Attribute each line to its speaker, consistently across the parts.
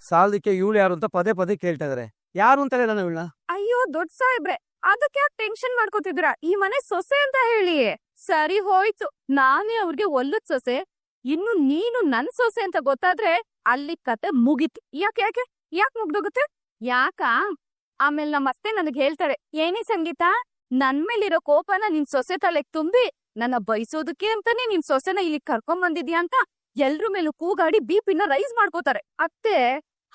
Speaker 1: ಸಾಲದಕ್ಕೆ ಇವಳು ಯಾರು ಅಂತ ಪದೇ ಪದೇ ಕೇಳ್ತಾ ಇದಾರೆ. ಯಾರು ಅಂತ ಹೇಳ ಇವಳನ್ನ?
Speaker 2: ಅಯ್ಯೋ ದೊಡ್ಡ ಸಾಹೇಬ್ರೆ, ಅದಕ್ಕೆ ಯಾಕೆ ಟೆನ್ಷನ್ ಮಾಡ್ಕೋತಿದ್ರ? ಈ ಮನೆ ಸೊಸೆ ಅಂತ ಹೇಳಿ. ಸರಿ ಹೋಯ್ತು, ನಾನೇ ಅವ್ರಿಗೆ ಒಲ್ಲದ್ ಸೊಸೆ, ಇನ್ನು ನೀನು ನನ್ ಸೊಸೆ ಅಂತ ಗೊತ್ತಾದ್ರೆ ಅಲ್ಲಿ ಕತೆ ಮುಗೀತು. ಯಾಕೆ ಯಾಕೆ ಯಾಕೆ ಮುಗ್ದೋಗುತ್ತೆ? ಆಮೇಲೆ ನಮ್ಮತ್ತೆ ನನಗ್ ಹೇಳ್ತಾರೆ, ಏನೇ ಸಂಗೀತ, ನನ್ ಮೇಲಿರೋ ಕೋಪನ ನಿನ್ ಸೊಸೆ ತಲೆಗ್ ತುಂಬಿ ನನ್ನ ಬಯಸೋದಕ್ಕೆ ಅಂತಾನೆ ನಿನ್ ಸೊಸೆನ ಇಲ್ಲಿ ಕರ್ಕೊಂಡ್ ಬಂದಿದ್ಯಾ ಅಂತ ಎಲ್ರ ಮೇಲೂ ಕೂಗಾಡಿ ಬಿಪಿನ ರೈಸ್ ಮಾಡ್ಕೋತಾರೆ. ಅತ್ತೆ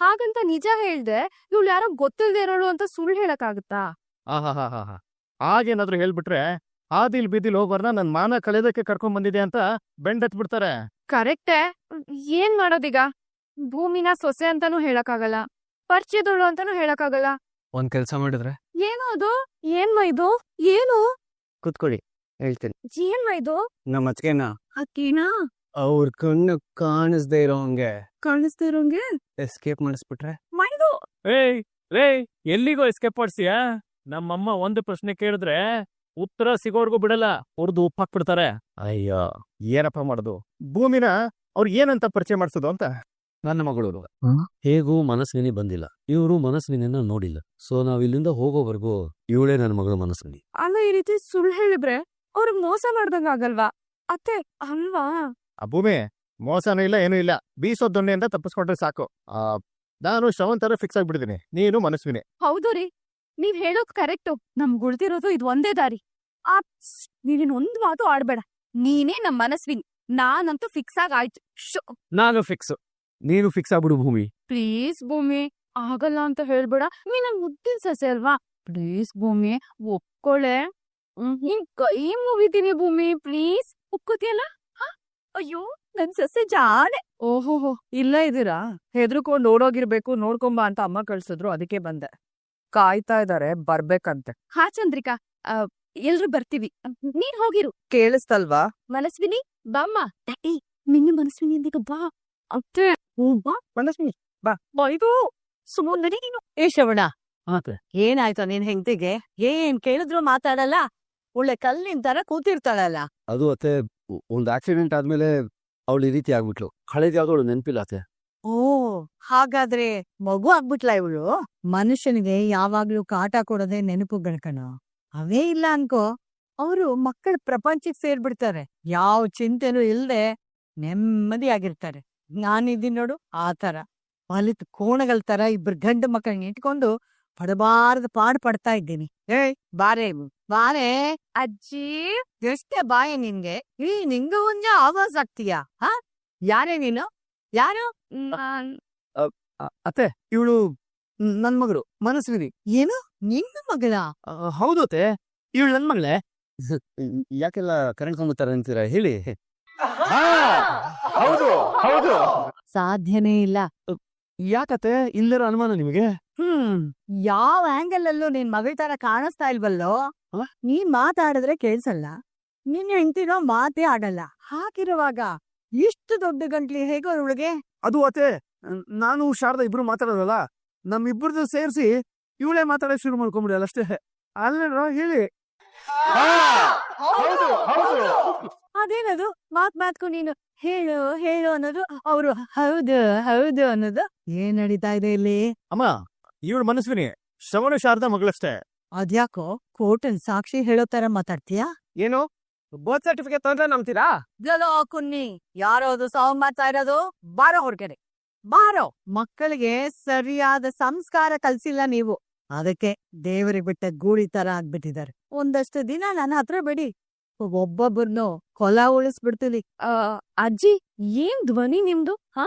Speaker 2: ಹಾಗಂತ ನಿಜ ಹೇಳ್ದೆ ಇವ್ಳು ಯಾರೋ ಗೊತ್ತಿಲ್ದೇ ಇರೋಳು ಅಂತ ಸುಳ್ಳು ಹೇಳಕ್ಕಾಗುತ್ತಾ?
Speaker 3: ಆಹಾಹಾಹಾ ಆಗೇನಾದ್ರೂ ಹೇಳ್ಬಿಟ್ರೆ ಆದಿಲ್ ಬೀದಿಲ್ ಹೋಗೋರ್ನ ನನ್ ಮಾನ ಕಳೆದಕ್ಕೆ ಕರ್ಕೊಂಡ್ ಬಂದಿದೆ ಅಂತ ಬೆಂಡೆತ್ ಬಿಡ್ತಾರೆ.
Speaker 2: ಕರೆಕ್ಟೇ. ಏನ್ ಮಾಡೋದೀಗ? ಭೂಮಿನ ಸೊಸೆ ಅಂತಾನೂ ಹೇಳಕ್ಕಾಗಲ್ಲ, ಪರಿಚಯದವಳು ಅಂತಾನೂ ಹೇಳಕ್ಕಾಗಲ್ಲ.
Speaker 1: ಒಂದ್ ಕೆಲ್ಸ ಮಾಡಿದ್ರೆ?
Speaker 2: ಏನೋ ಅದು? ಏನ್ಮ ಇದು? ಏನು?
Speaker 1: ಕುತ್ಕೊಳ್ಳಿ, ಹೇಳ್ತೀನಿ.
Speaker 2: ಏನ್ಮ ಇದು?
Speaker 1: ನಮ್ಮ ಅತ್ತಿಗೆನ
Speaker 2: ಅಕ್ಕಿನಾ
Speaker 1: ಅವ್ರ ಕಣ್ಣು ಕಾಣಿಸ್ದೇ ಇರೋಂಗೆ
Speaker 2: ಕಾಣಿಸ್ತಾ ಇರೋಂಗೆ
Speaker 1: ಎಸ್ಕೇಪ್ ಮಾಡಿಸ್ಬಿಟ್ರೆ?
Speaker 2: ಮೈದು
Speaker 3: ರೇ ಎಲ್ಲಿಗೋ ಎಸ್ಕೇಪ್ ಮಾಡ್ಸಿಯಾ? ನಮ್ಮಮ್ಮ ಒಂದು ಪ್ರಶ್ನೆ ಕೇಳಿದ್ರೆ ಉತ್ತರ ಸಿಗೋರ್ಗೂ ಬಿಡಲ್ಲ, ಉರ್ದು ಉಪ್ಪಾಕ್ಬಿಡ್ತಾರೆ. ಅಯ್ಯೋ ಏನಪ್ಪ ಮಾಡೋದು? ಭೂಮಿನ ಅವ್ರು ಏನಂತ ಪರಿಚಯ ಮಾಡ್ಸೋದು ಅಂತ.
Speaker 1: ನನ್ನ ಮಗಳು ಹೇಗೂ ಮನಸ್ವಿನಿ ಬಂದಿಲ್ಲ, ಇವರು ಮನಸ್ವಿನಿನ ನೋಡಿಲ್ಲ. ಸೊ ನಾವ್ ಇಲ್ಲಿಂದ ಹೋಗೋವರೆಗೂ ಇವಳೇ ನನ್ನ ಮಗಳು ಮನಸ್ವಿನಿ.
Speaker 2: ಅಲ್ಲ, ಈ ರೀತಿ ಸುಳ್ಳು ಹೇಳಿದ್ರೆ ಅವ್ರಿಗೆ ಮೋಸ ಮಾಡ್ದಂಗ ಆಗಲ್ವಾ ಅತ್ತೆ? ಅಲ್ವಾ?
Speaker 3: ಆ ಭೂಮಿ ಮೋಸನೂ ಇಲ್ಲ ಏನೂ ಇಲ್ಲ, ಬೀಸೋ ದೊಣ್ಣೆಯಿಂದ ತಪ್ಪಿಸ್ಕೊಂಡ್ರೆ ಸಾಕು. ನಾನು ಶ್ರವಣ್ ತರ ಫಿಕ್ಸ್ ಆಗ್ಬಿಟ್ಟಿದ್ದೀನಿ, ನೀನು ಮನಸ್ವಿನಿ.
Speaker 2: ಹೌದು ರೀ, ನೀವ್ ಹೇಳೋದ್ ಕರೆಕ್ಟು. ನಮ್ಗ್ ಉಳ್ದಿರೋದು ಇದು ಒಂದೇ ದಾರಿ. ನೀನೇನ್ ಒಂದ್ ಮಾತು ಆಡ್ಬೇಡ, ನೀನೇ ನಮ್ ಮನಸ್ವಿನಿ. ನಾನಂತೂ ಫಿಕ್ಸ್ ಆಗಾಯ್ತು.
Speaker 1: ನಾನು ಫಿಕ್ಸ್, ನೀನು ಫಿಕ್ಸ್ ಆಗ್ಬಿಡು ಭೂಮಿ.
Speaker 2: ಪ್ಲೀಸ್ ಭೂಮಿ, ಆಗಲ್ಲ ಅಂತ ಹೇಳ್ಬೇಡ. ನೀ ನನ್ ಮುದ್ದಿನ ಸೊಸೆ ಅಲ್ವಾ? ಪ್ಲೀಸ್ ಭೂಮಿ ಒಪ್ಕೊಳ್ಳೆ. ನಿನ್ ಕೈ ಮುಗಿತೀನಿ ಭೂಮಿ, ಪ್ಲೀಸ್ ಒಪ್ಕೋತಿಯಲ್ಲ? ಅಯ್ಯೋ ನನ್ ಸೊಸೆ ಜಾನೆ.
Speaker 4: ಓಹೋಹೋ, ಇಲ್ಲ ಇದೀರಾ? ಹೆದರ್ಕೊಂಡ್ ಓಡೋಗಿರ್ಬೇಕು, ನೋಡ್ಕೊಂಬ ಅಂತ ಅಮ್ಮ ಕಳ್ಸಿದ್ರು, ಅದಕ್ಕೆ ಬಂದೆ. ಕಾಯ್ತಾ ಇದಾರೆ ಬರ್ಬೇಕಂತೆ.
Speaker 2: ಹಾ ಚಂದ್ರಿಕಾ, ಎಲ್ರು ಬರ್ತೀವಿ, ನೀನ್ ಹೋಗಿರು.
Speaker 4: ಕೇಳಿಸ್ತಲ್ವಾ?
Speaker 2: ಮನಸ್ವಿನಿ ಬಾಮ್ಮ. ಡ್ಯಾಡಿ, ನಿನ್ನ ಮನಸ್ವಿನಿ ಅಂದಿಗ ಬಾ. ಅತ್ತೆ ಬಾ
Speaker 4: ಮನಸ್ವಿನಿ
Speaker 2: ಬೈದು ಸುಮ್ಮನೆ ನಡಿ ನೀನು.
Speaker 4: ಏ ಶ್ರವಣ, ಏನಾಯ್ತು ನಿನ್ ಹೆಂಡತಿಗೆ? ಏನ್ ಕೇಳಿದ್ರು ಮಾತಾಡಲ್ಲ, ಒಳ್ಳೆ ಕಲ್ಲಿನ ತರ ಕೂತಿರ್ತಾಳಲ್ಲ.
Speaker 1: ಅದು ಅತ್ತೆ, ಒಂದ್ ಆಕ್ಸಿಡೆಂಟ್ ಆದ್ಮೇಲೆ ಅವಳು ಈ ರೀತಿ ಆಗ್ಬಿಟ್ಲು. ಹಳೇದ್ ಯಾವ್ದು ಅವಳು ನೆನ್ಪಿಲ್ಲ ಅತ್ತೆ.
Speaker 4: ಓ, ಹಾಗಾದ್ರೆ ಮಗು ಆಗ್ಬಿಟ್ಲ ಇವಳು? ಮನುಷ್ಯನಿಗೆ ಯಾವಾಗ್ಲೂ ಕಾಟ ಕೊಡೋದೇ ನೆನಪುಗಳು ಕಣ. ಅವೇ ಇಲ್ಲ ಅನ್ಕೋ, ಅವರು ಮಕ್ಕಳ ಪ್ರಪಂಚಕ್ಕೆ ಸೇರ್ಬಿಡ್ತಾರೆ. ಯಾವ ಚಿಂತೆನೂ ಇಲ್ದೆ ನೆಮ್ಮದಿಯಾಗಿರ್ತಾರೆ. ನಾನಿದ್ದೀನಿ ನೋಡು ಆ ತರ, ಹೊಲಿತ ಕೋಣಗಳ ತರ ಇಬ್ರು ಗಂಡು ಮಕ್ಕಳನ್ನ ಇಟ್ಕೊಂಡು ಪಡಬಾರದ ಪಾಡು ಪಡ್ತಾ ಇದ್ದೀನಿ. ಏಯ್ ಬಾರೆ ಬಾರೆ.
Speaker 2: ಅಜ್ಜಿ
Speaker 4: ಎಷ್ಟೇ ಬಾಯೆ ನಿನ್ಗೆ? ನಿಂಗ ಒಂದ ಆವಾಜ್ ಆಗ್ತೀಯಾ? ಹಾ, ಯಾರೇ ನೀನು? ಯಾರು?
Speaker 1: ಅತ್ತೆ, ಇವಳು ನನ್ ಮಗಳು ಮನಸ್ವಿನಿ.
Speaker 4: ಏನು ನಿನ್ನ ಮಗಳ?
Speaker 1: ಹೌದು ಅತ್ತೆ, ಇವಳು ನನ್ ಮಗಳೇ. ಯಾಕೆಲ್ಲ ಕರೆಂಟ್ಕೊಂಡ್ಬರ್ತಾರೆ ಅಂತೀರಾ ಹೇಳಿ?
Speaker 3: ಹೌದು ಹೌದು.
Speaker 4: ಸಾಧ್ಯನೇ ಇಲ್ಲ.
Speaker 1: ಯಾಕತ್ತೆ ಇಲ್ಲರ ಅನುಮಾನ ನಿಮಗೆ?
Speaker 4: ಯಾವ ಆಂಗಲ್ ಅಲ್ಲೂ ನಿನ್ ಮಗಳ ತರ ಕಾಣಿಸ್ತಾ ಇಲ್ವಲ್ಲೋ? ನೀನ್ ಮಾತಾಡಿದ್ರೆ ಕೇಳ್ಸಲ್ಲ, ನಿನ್ ಹೆಂಡ್ತಿರೋ ಮಾತೇ ಆಡಲ್ಲ. ಹಾಕಿರುವಾಗ ಇಷ್ಟು ದೊಡ್ಡ ಗಂಟ್ಲಿ ಹೇಗೋ ಅವಳಿಗೆ?
Speaker 1: ಅದು ಅತ್ತೆ, ನಾನು ಶಾರದಾ ಇಬ್ರು ಮಾತಾಡೋದಲ್ಲ, ನಮ್ಮಿಬ್ಬರದ್ದು ಸೇರಿಸಿ ಇವಳೇ ಮಾತಾಡೋಕೆ ಶುರು ಮಾಡ್ಕೊಂಬಿಡಲ್ಲ ಅಷ್ಟೇ. ಅಲ್ಲ ಹೇಳಿ.
Speaker 4: ಅದೇನದು ಮಾತ್ಕೊ ನೀನು ಹೇಳು ಹೇಳು ಅನ್ನೋದು, ಅವ್ರು ಹೌದು ಹೌದು ಅನ್ನೋದು? ಏನ್ ನಡೀತಾ ಇದೆ ಇಲ್ಲಿ?
Speaker 3: ಅಮ್ಮ, ಇವಳು ಮನಸ್ವಿನಿ, ಶ್ರವಣ ಶಾರದಾ ಮಗಳಷ್ಟೇ.
Speaker 4: ಅದ್ಯಾಕೋ ಕೋರ್ಟಲ್ ಸಾಕ್ಷಿ ಹೇಳೋ ತರ ಮಾತಾಡ್ತೀಯಾ?
Speaker 1: ಏನು ಬರ್ತ್ ಸರ್ಟಿಫಿಕೇಟ್ ತಂದ್ರೆ ನಂಬ್ತೀರಾ?
Speaker 4: ಕುನ್ನಿ, ಯಾರೋ ಅದು ಸಾವು ಮಾಡ್ತಾ ಇರೋದು? ಬಾರೋ ಹೊರಗಡೆ ಬಾರೋ. ಮಕ್ಕಳಿಗೆ ಸರಿಯಾದ ಸಂಸ್ಕಾರ ಕಲ್ಸಿಲ್ಲ ನೀವು, ಅದಕ್ಕೆ ದೇವರಿಗೆ ಬಿಟ್ಟ ಗೂಳಿ ತರ ಆಗ್ಬಿಟ್ಟಿದ್ದಾರೆ. ಒಂದಷ್ಟು ದಿನ ನನ್ನ ಹತ್ರ ಬಿಡಿ, ಒಬ್ಬೊಬ್ಬರನ್ನು ಕೊಲ ಉಳಿಸ್ಬಿಡ್ತೀವಿ.
Speaker 2: ಅಜ್ಜಿ, ಏನ್ ಧ್ವನಿ ನಿಮ್ದು? ಹಾ,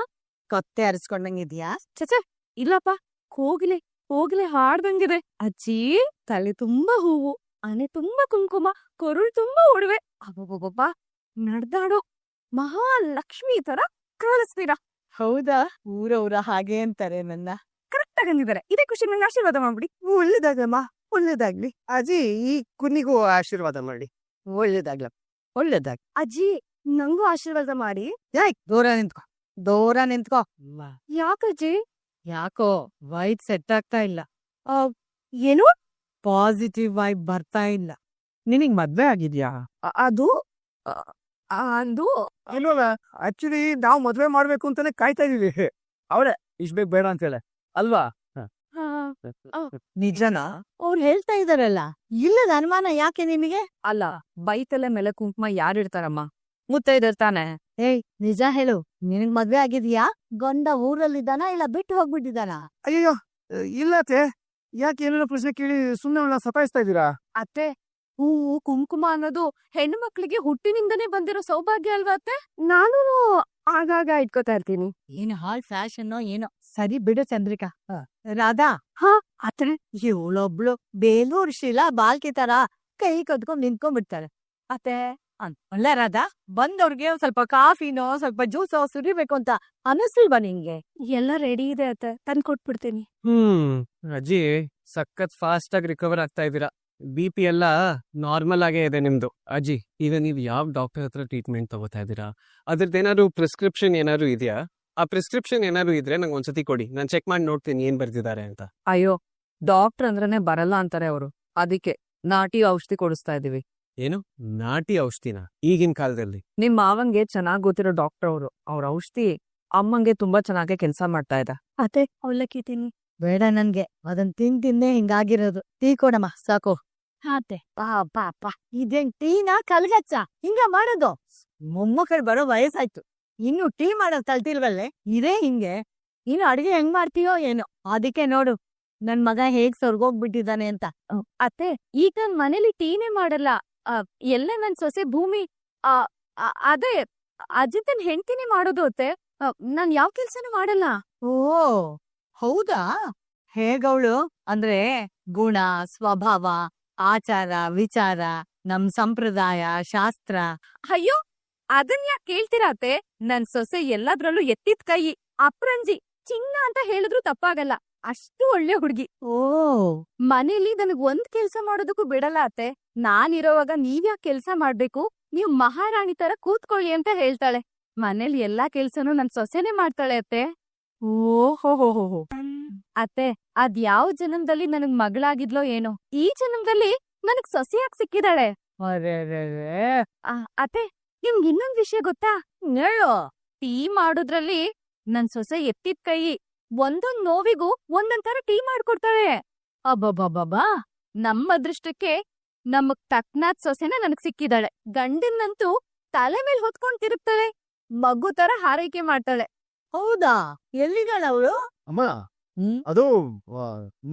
Speaker 4: ಕತ್ತೆ ಅರಿಸ್ಕೊಂಡಂಗಿದ್ಯಾ?
Speaker 2: ಚಚ ಇಲ್ಲಪ್ಪ, ಹೋಗ್ಲೆ ಹೋಗ್ಲೆ ಹಾಡ್ದಂಗಿದೆ. ಅಜ್ಜಿ ತಲೆ ತುಂಬಾ ಹೂವು, ಆನೆ ತುಂಬಾ ಕುಂಕುಮ, ಕೊರುಳು ತುಂಬಾ ಒಡವೆ, ಅಬ್ಬಬ್ಬಬ್ಬ ನಡ್ದಾಡೋ ಮಹಾಲಕ್ಷ್ಮಿ ತರ ಕಾಣಿಸ್ತೀರಾ.
Speaker 4: ಹೌದಾ? ಊರವ್ರ ಹಾಗೆ ಅಂತಾರೆ ನನ್ನ.
Speaker 2: ಕರೆಕ್ಟ್ ಆಗಿದ್ದಾರೆ. ಇದೇ ಖುಷಿ ನಂಗೆ ಆಶೀರ್ವಾದ ಮಾಡ್ಬಿಡಿ.
Speaker 4: ಒಳ್ಳೇದಾಗಮ್ಮ, ಒಳ್ಳೇದಾಗ್ಲಿ.
Speaker 1: ಅಜ್ಜಿ, ಈ ಕುನ್ನಿಗೂ ಆಶೀರ್ವಾದ ಮಾಡಿ.
Speaker 4: ಒಳ್ಳೇದಾಗ್ಲ, ಒಳ್ಳೇದಾಗ್ಲಿ.
Speaker 2: ಅಜ್ಜಿ ನಂಗೂ ಆಶೀರ್ವಾದ ಮಾಡಿ.
Speaker 4: ದೂರ ನಿಂತ್ಕೋ, ದೂರ ನಿಂತ್ಕೋ.
Speaker 2: ಯಾಕಜ್ಜಿ?
Speaker 4: ಯಾಕೋ ವೈಟ್ ಸೆಟ್ ಆಗ್ತಾ ಇಲ್ಲ.
Speaker 2: ಏನು?
Speaker 4: ಪಾಸಿಟಿವ್ ವೈಬ್ ಬರ್ತಾ ಇಲ್ಲ. ನಿನಗ್ ಮದ್ವೆ ಆಗಿದ್ಯಾ?
Speaker 2: ಅದು ಅದು
Speaker 1: ಇಲ್ವಲ್ಲ, ಆಕ್ಚುಲಿ ನಾವು ಮದ್ವೆ ಮಾಡ್ಬೇಕು ಅಂತಾನೆ ಕಾಯ್ತಾ ಇದೀವಿ. ಅವಳೆ ಇಷ್ಟ ಬೇಗ ಬೇಡ ಅಂತೇಳೆ ಅಲ್ವಾ?
Speaker 4: ನಿಜನಾ? ಅವ್ರು ಹೇಳ್ತಾ ಇದಾರಲ್ಲ, ಇಲ್ಲದ ಅನುಮಾನ ಯಾಕೆ ನಿಮಗೆ?
Speaker 2: ಅಲ್ಲ, ಬೈತಲೆ ಮೇಲೆ ಕುಂಕುಮ ಯಾರಿಡ್ತಾರಮ್ಮ? ಮುತ್ತೈದರ್ ತಾನೆ.
Speaker 4: ಏಯ್, ನಿಜ ಹೇಳು, ನಿನಗ್ ಮದ್ವೆ ಆಗಿದ್ಯಾ? ಗಂಡ ಊರಲ್ಲಿದ್ದಾನ ಇಲ್ಲ ಬಿಟ್ಟು ಹೋಗ್ಬಿಟ್ಟಿದಾನ?
Speaker 1: ಅಯ್ಯೋ ಇಲ್ಲತ್ತೆ, ಯಾಕೆ ಏನೇನೋ ಪ್ರಶ್ನೆ ಕೇಳಿ ಸುಮ್ಮನೆ ಅವಳ ಸತಾಯಿಸ್ತಾ ಇದ್ದೀರಾ?
Speaker 2: ಅತ್ತೆ, ಹೂವು ಕುಂಕುಮ ಅನ್ನೋದು ಹೆಣ್ಣು ಮಕ್ಳಿಗೆ ಹುಟ್ಟಿನಿಂದನೇ ಬಂದಿರೋ ಸೌಭಾಗ್ಯ ಅಲ್ವಾ ಅತ್ತೆ? ನಾನು ಆಗಾಗ ಇಟ್ಕೋತಾ ಇರ್ತೀನಿ.
Speaker 4: ಏನು ಹಾಳ್ ಫ್ಯಾಷನ್ ಏನೋ. ಸರಿ ಬಿಡು ಚಂದ್ರಿಕಾ. ರಾಧಾ,
Speaker 2: ಅತ್ತೆ,
Speaker 4: ಇವಳೊಬ್ಳು ಬೇಲೂರು ಶೀಲಾ ಬಾಲ್ಕಿ ತರ ಕೈ ಕದ್ಕೊಂಡ್ ನಿಂತ್ಕೊಂಡ್ಬಿಡ್ತಾರೆ.
Speaker 2: ಅತ್ತೆ
Speaker 4: ಅಲ್ಲ ರಾಧಾ, ಬಂದವ್ರಿಗೆ ಒಂದ್ ಸ್ವಲ್ಪ ಕಾಫಿನೋ ಸ್ವಲ್ಪ ಜ್ಯೂಸೋ ಸುರಿಬೇಕು ಅಂತ ಅನಿಸ್ಲಿಲ್ವಾ ನಿಂಗೆ?
Speaker 2: ಎಲ್ಲ ರೆಡಿ ಇದೆ ಅತ್ತೆ, ತಂದ್ ಕೊಟ್ಬಿಡ್ತೀನಿ.
Speaker 3: ಅಜ್ಜಿ ಸಖತ್ ಫಾಸ್ಟ್ ಆಗಿ ರಿಕವರ್ ಆಗ್ತಾ ಇದೀರಾ. BP ಎಲ್ಲ ನಾರ್ಮಲ್ ಆಗೇ ಇದೆ ನಿಮ್ದು. ಅಜ್ಜಿ, ಈಗ ನೀವು ಯಾವ ಡಾಕ್ಟರ್ ಹತ್ರ ಟ್ರೀಟ್ಮೆಂಟ್ ತಗೋತಾ ಇದ್ದೀರಾ? ಅದ್ರದ್ದೇನಾದ್ರು ಪ್ರಿಸ್ಕ್ರಿಪ್ಷನ್ ಏನಾದ್ರು ಇದೆಯಾ? ಆ ಪ್ರಿಸ್ಕ್ರಿಪ್ಷನ್ ಏನಾದ್ರು ಇದ್ರೆ ನಂಗೆ ಒಂದ್ಸತಿ ಕೊಡಿ, ನಾನು ಚೆಕ್ ಮಾಡಿ ನೋಡ್ತೀನಿ ಏನ್ ಬರ್ದಿದ್ದಾರೆ ಅಂತ.
Speaker 2: ಅಯ್ಯೋ, ಡಾಕ್ಟರ್ ಅಂದ್ರೇನೆ ಬರಲ್ಲ ಅಂತಾರೆ ಅವರು. ಅದಕ್ಕೆ ನಾಟಿ ಔಷಧಿ ಕೊಡಿಸ್ತಾ ಇದೀವಿ.
Speaker 3: ಏನು ನಾಟಿ ಔಷಧಿನ ಈಗಿನ ಕಾಲದಲ್ಲಿ?
Speaker 2: ನಿಮ್ ಮಾವಂಗೆ ಚೆನ್ನಾಗ್ ಗೊತ್ತಿರೋ ಡಾಕ್ಟರ್ ಅವರು. ಅವ್ರ ಔಷಧಿ ಅಮ್ಮಂಗೆ ತುಂಬಾ ಚೆನ್ನಾಗಿ ಕೆಲಸ ಮಾಡ್ತಾ ಇದೆ. ಅತ್ತೆ, ಅವಲಕ್ಕಿ ತಿನ್ನಿ.
Speaker 4: ಬೇಡ ನನ್ಗೆ, ಅದನ್ ತಿಂದೇ ಹಿಂಗಾಗಿರೋದು. ಟೀ ಕೊಡಮ್ಮ ಸಾಕು.
Speaker 2: ಅತ್ತೆ,
Speaker 4: ಪಾಪ ಇದೇನ್ ಟೀನಾ ಕಲ್ಗಚ್ಚ ಹಿಂಗ ಮಾಡೋದು? ಮೊಮ್ಮಕ್ಕಳು ಬರೋ ವಯಸ್ಸಾಯ್ತು, ಇನ್ನು ಟೀ ಮಾಡೋದ್ ಕಲ್ತಿಲ್ವಲ್ಲೇ? ಇದೇ ಹಿಂಗೆ. ಇನ್ನು ಅಡ್ಗೆ ಹೆಂಗ್ ಮಾಡ್ತೀಯೋ ಏನೋ. ಅದಕ್ಕೆ ನೋಡು ನನ್ ಮಗ ಹೇಗ್ ಸ್ವರ್ಗೋಗ್ಬಿಟ್ಟಿದ್ದಾನೆ ಅಂತ.
Speaker 2: ಅತ್ತೆ, ಈಗ ನನ್ ಮನೇಲಿ ಟೀನೇ ಮಾಡಲ್ಲ. ಎಲ್ಲ ನನ್ ಸೊಸೆ ಭೂಮಿ ಅದೇ ಅಜಿತನ್ ಹೆಂಡ್ತಿನೇ ಮಾಡೋದು ಅತ್ತೆ. ನಾನ್ ಯಾವ ಕೆಲ್ಸನೂ ಮಾಡಲ್ಲ.
Speaker 4: ಓ ಹೌದಾ? ಹೇಗವಳು ಅಂದ್ರೆ ಗುಣ, ಸ್ವಭಾವ, ಆಚಾರ, ವಿಚಾರ, ನಮ್ ಸಂಪ್ರದಾಯ, ಶಾಸ್ತ್ರ.
Speaker 2: ಅಯ್ಯೋ, ಅದನ್ ಯಾಕೆ ಕೇಳ್ತೀರಾ ಅತ್ತೆ? ನನ್ ಸೊಸೆ ಎಲ್ಲದ್ರಲ್ಲೂ ಎತ್ತಿದ ಕೈ, ಅಪ್ರಂಜಿ, ಚಿನ್ನ ಅಂತ ಹೇಳಿದ್ರು ತಪ್ಪಾಗಲ್ಲ. ಅಷ್ಟು ಒಳ್ಳೆ ಹುಡ್ಗಿ.
Speaker 4: ಓ,
Speaker 2: ಮನೇಲಿ ನನಗ್ ಒಂದ್ ಕೆಲ್ಸ ಮಾಡೋದಕ್ಕೂ ಬಿಡಲ್ಲ ಅತ್ತೆ. ನಾನಿರೋವಾಗ ನೀವ್ಯಾಕ್ ಕೆಲ್ಸ ಮಾಡ್ಬೇಕು, ನೀವ್ ಮಹಾರಾಣಿ ತರ ಕೂತ್ಕೊಳ್ಳಿ ಅಂತ ಹೇಳ್ತಾಳೆ. ಮನೇಲಿ ಎಲ್ಲಾ ಕೆಲ್ಸನೂ ನನ್ ಸೊಸೆನೆ ಮಾಡ್ತಾಳೆ ಅತ್ತೆ.
Speaker 4: ಓಹೋ.
Speaker 2: ಅತ್ತೆ, ಅದ್ ಯಾವ ಜನ್ಮದಲ್ಲಿ ನನಗ್ ಮಗಳಾಗಿದ್ಲೋ ಏನೋ, ಈ ಜನ್ಮದಲ್ಲಿ ನನಗ್ ಸೊಸೆಯಾಗ್ ಸಿಕ್ಕಿದಾಳೆ. ಅತ್ತೆ, ನಿಮ್ಗ್ ಇನ್ನೊಂದ್ ವಿಷಯ ಗೊತ್ತಾ?
Speaker 4: ಹೇಳು.
Speaker 2: ಟೀ ಮಾಡೋದ್ರಲ್ಲಿ ನನ್ ಸೊಸೆ ಎತ್ತಿದ ಕೈ. ಒಂದೊಂದ್ ನೋವಿಗೂ ಒಂದೊಂದ್ ಟೀ ಮಾಡ್ಕೊಡ್ತಾಳೆ. ಅಬ್ಬಬ್ಬಬ್ಬಾ, ನಮ್ಮ ಅದೃಷ್ಟಕ್ಕೆ ನಮಗ್ ತಕ್ನಾದ್ ಸೊಸೆನ ನನಗ್ ಸಿಕ್ಕಿದಾಳೆ. ಗಂಡನ್ನಂತೂ ತಲೆ ಮೇಲ್ ಹೊತ್ಕೊಂಡ್ ತಿರುಗ್ತಾಳೆ, ಮಗು ತರ ಹಾರೈಕೆ ಮಾಡ್ತಾಳೆ.
Speaker 4: ಹೌದಾ? ಎಲ್ಲಿದ್ದಾಳ ಅವಳು?
Speaker 1: ಅಮ್ಮ, ಅದು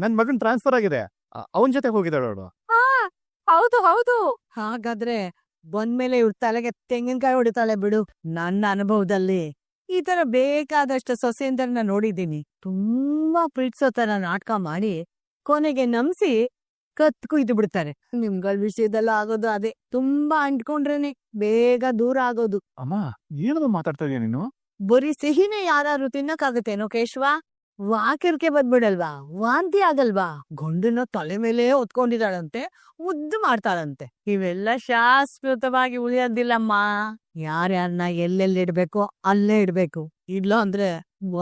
Speaker 1: ನನ್ ಮಗನ್ ಟ್ರಾನ್ಸ್ಫರ್ ಆಗಿದೆ, ಅವನ್ ಜೊತೆ ಹೋಗಿದ್ದಾಳೆ ಅವಳು.
Speaker 2: ಹೌದು.
Speaker 4: ಹಾಗಾದ್ರೆ ಬಂದ್ಮೇಲೆ ಇವ್ರ ತಲೆಗೆ ತೆಂಗಿನಕಾಯಿ ಹೊಡಿತಾಳೆ ಬಿಡು. ನನ್ನ ಅನುಭವದಲ್ಲಿ ಈ ತರ ಬೇಕಾದಷ್ಟು ಸೊಸೆಯಂದ್ರನ್ನ ನೋಡಿದ್ದೀನಿ. ತುಂಬಾ ಪ್ರೀತಿಸೋ ತರ ನಾಟಕ ಮಾಡಿ ಕೊನೆಗೆ ನಂಬಿಸಿ ಕತ್ ಕುಯ್ದು ಬಿಡ್ತಾರೆ. ನಿಮ್ಗಳ ವಿಷಯದಲ್ಲ ಆಗೋದು ಅದೇ. ತುಂಬಾ ಅಂಟ್ಕೊಂಡ್ರೇನೆ ಬೇಗ ದೂರ ಆಗೋದು.
Speaker 1: ಅಮ್ಮ, ಏನದು ಮಾತಾಡ್ತಾ ಇದೀಯ ನೀನು?
Speaker 4: ಬರೀ ಸಿಹಿನೇ ಯಾರು ತಿನ್ನಕ್ಕಾಗತ್ತೇನೋ ಕೇಶವ? ವಾಕಿರ್ಕೆ ಬಂದ್ಬಿಡಲ್ವಾ? ವಾಂತಿ ಆಗಲ್ವಾ? ಗಂಡನ ತಲೆ ಮೇಲೆ ಹೊತ್ಕೊಂಡಿದ್ದಾಳಂತೆ, ಮುದ್ದು ಮಾಡ್ತಾಳಂತೆ. ಇವೆಲ್ಲ ಶಾಶ್ವತವಾಗಿ ಉಳಿಯೋದಿಲ್ಲಮ್ಮ. ಯಾರ್ಯಾರನ್ನ ಎಲ್ಲೆಲ್ಲಿಡ್ಬೇಕೋ ಅಲ್ಲೇ ಇಡ್ಬೇಕು. ಇಲ್ಲ ಅಂದ್ರೆ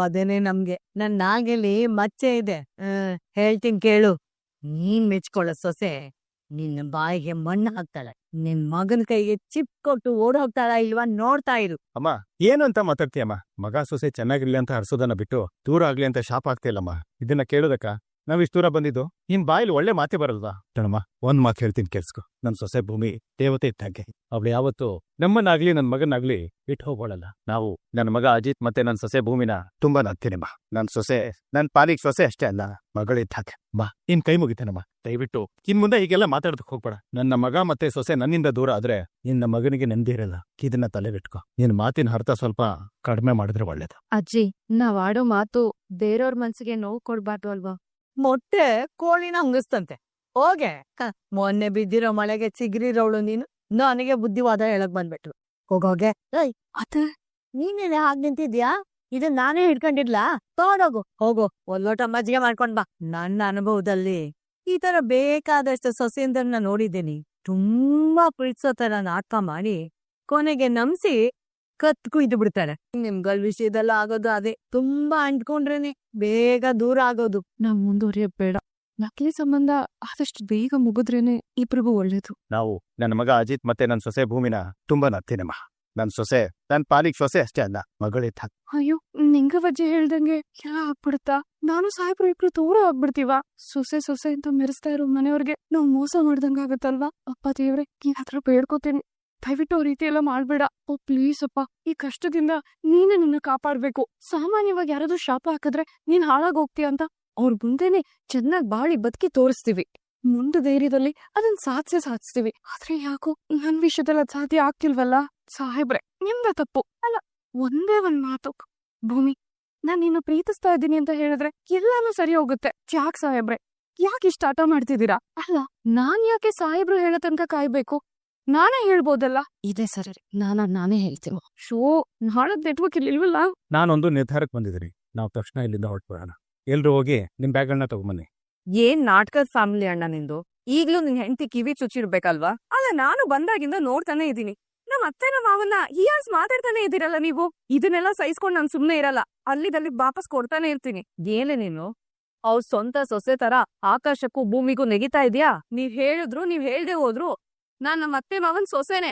Speaker 4: ಅದೇನೆ ನಮ್ಗೆ. ನನ್ ನಾಗೆಲಿ ಮಚ್ಚೆ ಇದೆ, ಹೇಳ್ತೀನಿ ಕೇಳು. ನೀನ್ ಮೆಚ್ಕೊಳ್ಳೋ ಸೊಸೆ ನಿನ್ನ ಬಾಯಿಗೆ ಮಣ್ಣು ಹಾಕ್ತಾಳೆ. ನಿನ್ ಮಗನ ಕೈಗೆ ಚಿಪ್ ಕೊಟ್ಟು ಓಡ್ ಹೋಗ್ತಾಳ ಇಲ್ವಾ ನೋಡ್ತಾ ಇರು.
Speaker 5: ಅಮ್ಮ, ಏನು ಅಂತ ಮಾತಾಡ್ತೀಯಮ್ಮ? ಮಗ ಸೊಸೆ ಚೆನ್ನಾಗಿರ್ಲಿ ಅಂತ ಹರ್ಸೋದನ್ನ ಬಿಟ್ಟು ದೂರ ಆಗ್ಲಿ ಅಂತ ಶಾಪ ಆಗ್ತಿಲ್ಲಮ್ಮ. ಇದನ್ನ ಕೇಳೋದಕ್ಕ ನಾವ್ ಇಷ್ಟು ದೂರ ಬಂದಿದ್ದು? ನಿನ್ ಬಾಯಲ್ಲಿ ಒಳ್ಳೆ ಮಾತೆ ಬರಲ್ವಾ? ತಣಮ್ಮ, ಒಂದ್ ಮಾತು ಹೇಳ್ತೀನಿ ಕೇಳಿಸ್ಕೊ. ನನ್ ಸೊಸೆ ಭೂಮಿ ದೇವತೆ ಇದ್ದಾಗೆ. ಅವಳು ಯಾವತ್ತು ನಮ್ಮನ್ನಾಗ್ಲಿ ನನ್ ಮಗನಾಗ್ಲಿ ಬಿಟ್ಟು ಹೋಗೋಳಲ್ಲ. ನಾವು ನನ್ನ ಮಗ ಅಜಿತ್ ಮತ್ತೆ ನನ್ ಸೊಸೆ ಭೂಮಿನ ತುಂಬಾ ನಗ್ತೀನಮ್ಮ. ನನ್ ಸೊಸೆ ನನ್ ಪಾಲಿಗೆ ಸೊಸೆ ಅಷ್ಟೇ ಅಲ್ಲ, ಮಗಳಿದ್ದಾಗೆ. ಬಾ, ನಿನ್ ಕೈ ಮುಗಿತೇನಮ್ಮ. ದಯವಿಟ್ಟು ಇನ್ ಮುಂದೆ ಹೀಗೆಲ್ಲ ಮಾತಾಡೋದಕ್ ಹೋಗ್ಬೇಡ. ನನ್ನ ಮಗ ಮತ್ತೆ ಸೊಸೆ ನನ್ನಿಂದ ದೂರ ಆದ್ರೆ ನಿನ್ನ ಮಗನಿಗೆ ನೆಮ್ಮದಿ ಇರಲ್ಲ. ಇದನ್ನ ತಲೆಬಿಟ್ಕೊ. ನಿನ್ ಮಾತಿನ ಅರ್ಥ ಸ್ವಲ್ಪ ಕಡಿಮೆ ಮಾಡಿದ್ರೆ ಒಳ್ಳೇದು.
Speaker 2: ಅಜ್ಜಿ, ನಾವ್ ಆಡೋ ಮಾತು ಬೇರೆಯವ್ರ ಮನ್ಸಿಗೆ ನೋವು ಕೊಡ್ಬಾರ್ದು ಅಲ್ವಾ?
Speaker 4: ಮೊಟ್ಟೆ ಕೋಳಿನ ಹಂಗಿಸ್ತಂತೆ. ಹೋಗೆ, ಮೊನ್ನೆ ಬಿದ್ದಿರೋ ಮಳೆಗೆ ಚಿಗ್ರಿರೋಳು ನೀನು. ನನಗೆ ಬುದ್ಧಿವಾದ ಹೇಳಕ್ ಬಂದ್ಬಿಟ್ರು. ಹೋಗೋಗೆ.
Speaker 2: ಅತ್ತೆ,
Speaker 4: ನೀನೇನೆ ಹಾಗ್ ನಿಂತಿದ್ಯಾ? ಇದನ್ ನಾನೇ ಹಿಡ್ಕೊಂಡಿರ್ಲಾ? ತಗೊಂಡೋಗು. ಹೋಗು, ಒಂದ್ ಲೋಟ ಮಜ್ಜಿಗೆ ಮಾಡ್ಕೊಂಡ್ ಬಾ. ನನ್ನ ಅನುಭವದಲ್ಲಿ ಈ ತರ ಬೇಕಾದಷ್ಟು ಸೊಸೆಯಂದ್ರನ್ನ ನೋಡಿದ್ದೀನಿ. ತುಂಬಾ ಪ್ರೀತಿಸೋ ತರ ನಾಟಕ ಮಾಡಿ ಕೊನೆಗೆ ನಂಬಿಸಿ ಕತ್ ಕುಯ್ದು ಬಿಡ್ತಾರೆ. ನಿಮ್ಗಳ ವಿಷಯದಲ್ಲ ಆಗೋದು ಅದೇ. ತುಂಬಾ ಅಂಟ್ಕೊಂಡ್ರೇನೆ ಬೇಗ ದೂರ ಆಗೋದು.
Speaker 2: ನಾವ್ ಮುಂದುವರಿಯ ಬೇಡ. ನಕಲಿ ಸಂಬಂಧ ಆದಷ್ಟು ಬೇಗ ಮುಗಿದ್ರೇನೆ ಇಬ್ರಿಗೂ ಒಳ್ಳೇದು.
Speaker 5: ನಾವು ನನ್ನ ಮಗ ಅಜಿತ್ ಮತ್ತೆ ನನ್ ಸೊಸೆ ಭೂಮಿನ ತುಂಬಾ ನಗ್ತೀನಮ್ಮ. ನನ್ ಸೊಸೆ ನನ್ ಪಾಲಿಗೆ ಸೊಸೆ ಅಷ್ಟೇ ಅಲ್ಲ ಮಗಳಿದ್ದ.
Speaker 2: ಅಯ್ಯೋ ನಿಂಗವಜ್ಜಿ ಹೇಳ್ದಂಗೆ ಎಲ್ಲ ಆಗ್ಬಿಡುತ್ತಾ? ನಾನು ಸಾಹೇಬ್ರು ಇಬ್ರು ದೂರ ಆಗ್ಬಿಡ್ತೀವ? ಸೊಸೆ ಸೊಸೆ ಅಂತ ಮೆರೆಸ್ತಾ ಇರೋ ಮನೆಯವ್ರಿಗೆ ನಾವು ಮೋಸ ಮಾಡ್ದಂಗ ಆಗತ್ತಲ್ವಾ? ಅಪ್ಪ ದೇವ್ರೆ, ನೀನ್ ಹತ್ರ ಬೇಡ್ಕೋತೀನಿ, ದಯವಿಟ್ಟು ಆ ರೀತಿ ಎಲ್ಲ ಮಾಡ್ಬೇಡ. ಓ ಪ್ಲೀಸ್ ಅಪ್ಪ, ಈ ಕಷ್ಟದಿಂದ ನೀನೇ ನನ್ನ ಕಾಪಾಡ್ಬೇಕು. ಸಾಮಾನ್ಯವಾಗಿ ಯಾರಾದ್ರೂ ಶಾಪ ಹಾಕಿದ್ರೆ ನೀನ್ ಹಾಳಾಗ್ ಹೋಗ್ತೀಯ ಅಂತ ಅವ್ರ ಮುಂದೆನೆ ಚೆನ್ನಾಗ್ ಬಾಳಿ ಬದುಕಿ ತೋರಿಸ್ತೀವಿ. ಮುಂದೆ ಧೈರ್ಯದಲ್ಲಿ ಅದನ್ನ ಸಾಧಿಸ್ತೀವಿ. ಆದ್ರೆ ಯಾಕೋ ನನ್ ವಿಷಯದಲ್ಲಿ ಅದ್ ಸಾಧ್ಯ ಆಗ್ತಿಲ್ವಲ್ಲ? ಸಾಹೇಬ್ರೆ, ನಿಮ್ದ ತಪ್ಪು ಅಲ್ಲ. ಒಂದೇ ಒಂದ್ ಮಾತು, ಭೂಮಿ, ನಾನ್ ನಿನ್ನ ಪ್ರೀತಿಸ್ತಾ ಇದ್ದೀನಿ ಅಂತ ಹೇಳಿದ್ರೆ ಎಲ್ಲಾನು ಸರಿ ಹೋಗುತ್ತೆ. ಯಾಕ್ ಸಾಹೇಬ್ರೆ, ಯಾಕೆ ಇಷ್ಟ ಆಟ ಮಾಡ್ತಿದ್ದೀರಾ? ಅಲ್ಲ, ನಾನ್ ಯಾಕೆ ಸಾಹೇಬ್ರು ಹೇಳೋ ತನಕ ಕಾಯ್ಬೇಕು? ನಾನೇ ಹೇಳ್ಬೋದಲ್ಲ. ಇದೆ ಸರಿ, ನಾನೇ ಹೇಳ್ತೀನಿ. ಶೋ, ನಾಳದ್ ನೆಟ್ವರ್ಕ್ ಇಲ್ವಲ್ಲ.
Speaker 5: ನಾನೊಂದು ನಿರ್ಧಾರಕ್ಕೆ ಬಂದಿದ್ದೀನಿ. ನಾವು ತಕ್ಷಣ ಇಲ್ಲಿಂದ ಹೊರಟ್ಬಿಡೋಣ. ಎಲ್ರು ಹೋಗಿ ನಿಮ್ ಬ್ಯಾಗ್ಗಳನ್ನ ತಗೊಂಬನ್ನಿ.
Speaker 2: ಏನ್ ನಾಟಕದ ಫ್ಯಾಮಿಲಿ ಅಣ್ಣ ನಿಂದು? ಈಗ್ಲೂ ನಿನ್ ಹೆಂಡತಿ ಕಿವಿ ಚುಚ್ಚಿರ್ಬೇಕಲ್ವಾ? ಅಲ್ಲ, ನಾನು ಬಂದಾಗಿಂದ ನೋಡ್ತಾನೆ ಇದೀನಿ. ನಮ್ ಅತ್ತೆ ನಮ್ಮ ಮಾವನ್ನ ಇಯರ್ಸ್ ಮಾತಾಡ್ತಾನೆ ಇದೀರಲ್ಲ ನೀವು. ಇದನ್ನೆಲ್ಲ ಸಹಿಸ್ಕೊಂಡ್ ನಾನ್ ಸುಮ್ನೆ ಇರಲ್ಲ. ಅಲ್ಲಿದಲ್ಲಿ ವಾಪಸ್ ಕೊಡ್ತಾನೆ ಇರ್ತೀನಿ. ಏನೇ ನೀನು ಅವ್ರ ಸ್ವಂತ ಸೊಸೆ ತರ ಆಕಾಶಕ್ಕೂ ಭೂಮಿಗೂ ನೆಗಿತಾ ಇದೀಯಾ? ನೀವ್ ಹೇಳಿದ್ರು ನೀವ್ ಹೇಳ್ದೆ ಹೋದ್ರು ನಾನ್ ನಮ್ಮ ಅತ್ತೆ ಮಾವನ್ ಸೊಸೆನೆ.